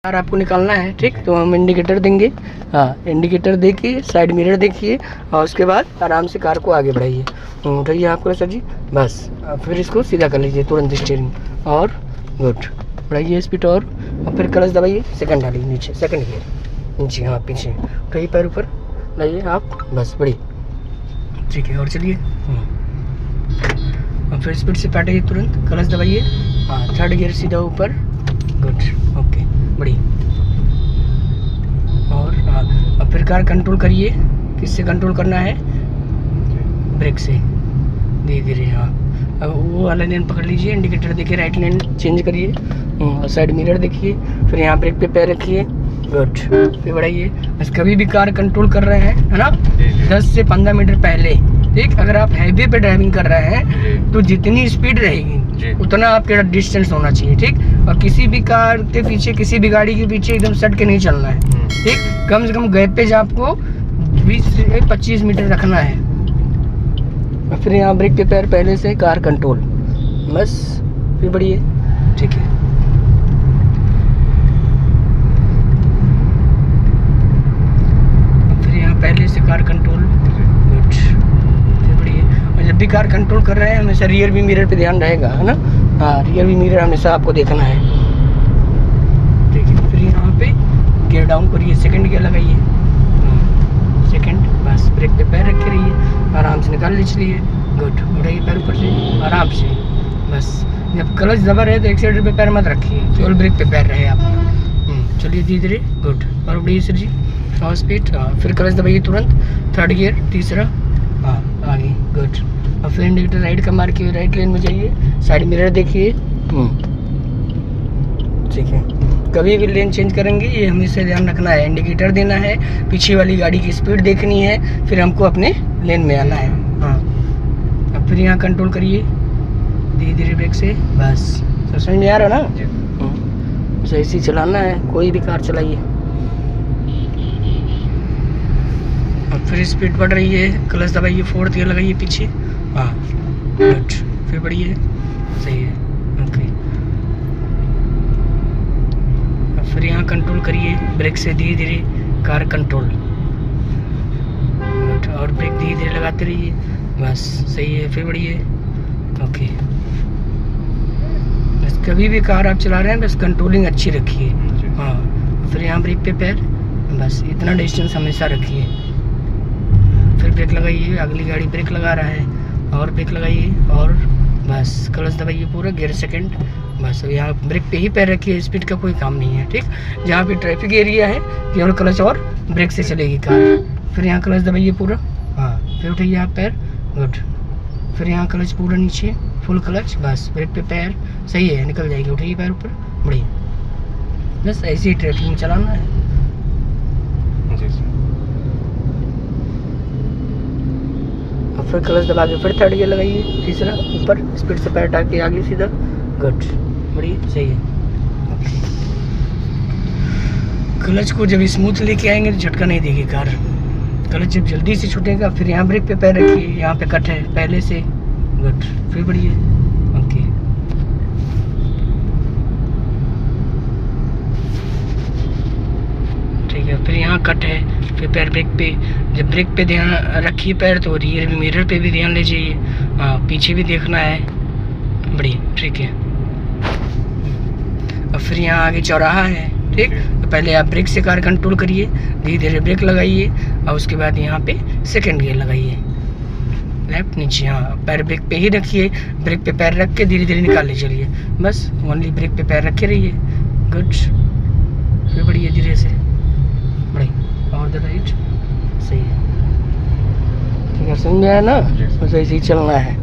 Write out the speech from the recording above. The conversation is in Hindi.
कार आपको निकालना है, ठीक। तो हम इंडिकेटर देंगे, हाँ इंडिकेटर देखिए, साइड मिरर देखिए और उसके बाद आराम से कार को आगे बढ़ाइए। उठाइए आप क्लच जी, बस फिर इसको सीधा कर लीजिए तुरंत स्टीयरिंग और गुड। बढ़ाइए स्पीड और फिर क्लच दबाइए, सेकंड डालिए नीचे, सेकंड गियर नीचे, हाँ पीछे उठाइए, पैर ऊपर लाइए आप, बस बड़ी ठीक है। और चलिए और फिर स्पीड से काटिए तुरंत, क्लच दबाइए, हाँ थर्ड गियर सीधा ऊपर, गुड ओके बड़ी। और हाँ अब फिर कार कंट्रोल करिए, किससे कंट्रोल करना है, ब्रेक से धीरे धीरे, हाँ अब वो वाला लेन पकड़ लीजिए, इंडिकेटर देखिए, राइट लेन चेंज करिए और साइड मिरर देखिए, फिर यहाँ ब्रेक पे पैर रखिए, गुड फिर बढ़ाइए। बस कभी भी कार कंट्रोल कर रहे हैं है ना 10 से 15 मीटर पहले, ठीक। अगर आप हाईवे पे ड्राइविंग कर रहे हैं तो जितनी स्पीड रहेगी उतना आपका डिस्टेंस होना चाहिए, ठीक। और किसी भी कार के पीछे, किसी भी गाड़ी के पीछे एकदम सट के नहीं चलना है, ठीक। कम से कम गैपेज आपको 20 से 25 मीटर रखना है। और फिर यहाँ ब्रेक पे पैर पहले से, कार कंट्रोल, बस फिर बढ़िए, ठीक है। फिर यहाँ पहले से कार कंट्रोल, गुड फिर बढ़िए। और जब भी कार कंट्रोल कर रहे हैं हमेशा रियर भी मिरर पे ध्यान रहेगा, है ना, हाँ रियर भी मिरर हमेशा आपको देखना है, ठीक है। फिर यहाँ पे गियर डाउन करिए, सेकंड गियर लगाइए, सेकंड, बस ब्रेक पे पैर रखे रहिए, आराम से निकाल लीजिए, गुड। उठाइए पैर ऊपर से आराम से, बस जब क्लच दबा रहे तो एक्सीलेटर पे पैर मत रखिए, केवल ब्रेक पे पैर रहे आप। चलिए धीरे धीरे, गुड। और उठाइए सर जी, और स्पीड, फिर क्लच दबाइए तुरंत, थर्ड गियर तीसरा, हाँ आगे, गुड। और फिर इंडिकेटर राइट का मार के राइट लेन में जाइए, साइड मिरर देखिए, ठीक है। कभी भी लेन चेंज करेंगे ये हमेशा ध्यान रखना है, इंडिकेटर देना है, पीछे वाली गाड़ी की स्पीड देखनी है, फिर हमको अपने लेन में आना है, हाँ। अब फिर यहाँ कंट्रोल करिए धीरे धीरे ब्रेक से, बस समझ में आ रहा ना, ऐसे ही चलाना है, कोई भी कार चलाइए। अब फिर स्पीड बढ़ रही है, क्लच दबाइए, फोर्थ गियर लगाइए पीछे, हाँ गुड फिर बढ़िए, सही है ओके। अब फिर यहाँ कंट्रोल करिए ब्रेक से धीरे धीरे, कार कंट्रोल, गुड। और ब्रेक धीरे धीरे लगाते रहिए, बस सही है, फिर बढ़िए ओके। बस कभी भी कार आप चला रहे हैं बस कंट्रोलिंग अच्छी रखिए, हाँ। फिर यहाँ ब्रेक पे पैर, बस इतना डिस्टेंस हमेशा रखिए। फिर ब्रेक लगाइए, अगली गाड़ी ब्रेक लगा रहा है, और ब्रेक लगाइए और बस क्लच दबाइए पूरा, गियर सेकंड, बस। अब यहाँ ब्रेक पे ही पैर रखिए, स्पीड का कोई काम नहीं है, ठीक। जहाँ पे ट्रैफिक एरिया है केवल क्लच और ब्रेक से चलेगी कार। फिर यहाँ क्लच दबाइए पूरा, हाँ फिर उठाइए आप पैर, गुड। फिर यहाँ क्लच पूरा नीचे, फुल क्लच, बस ब्रेक पे पैर, सही है, निकल जाएगी, उठाइए पैर ऊपर, बढ़िया। बस ऐसे ही ट्रैफिक में चलाना है। और फिर क्लच दबा के फिर थर्ड गियर लगाइए, तीसरा ऊपर, स्पीड से पैर हटा के आगे सीधा, गुड बढ़िया, सही है। क्लच को जब स्मूथ लेके आएंगे तो झटका नहीं देगी कार, क्लच जब जल्दी से छूटेगा। फिर यहाँ ब्रेक पे पैर रखिए, यहाँ पे कट है पहले से, गुड फिर बढ़िए ओके। ठीक है, फिर यहाँ कट है, फिर पैर ब्रेक पे, जब ब्रेक पे ध्यान रखिए पैर तो रियर मिरर पे भी ध्यान ले जाइए, हाँ पीछे भी देखना है, बढ़िया ठीक है। अब फिर यहाँ आगे चौराहा है, ठीक। तो पहले आप ब्रेक से कार कंट्रोल करिए, धीरे धीरे ब्रेक लगाइए और उसके बाद यहाँ पे सेकंड गियर लगाइए, लेफ्ट नीचे, हाँ पैर ब्रेक पे ही रखिए, ब्रेक पे पैर रख के धीरे धीरे निकाल ले चलिए, बस ओनली ब्रेक पे पैर रखे रहिए, गुड फिर बढ़िए धीरे से, बढ़िया और द राइट, सही है, ठीक है समझ में आया ना, बस ऐसे ही चलना है।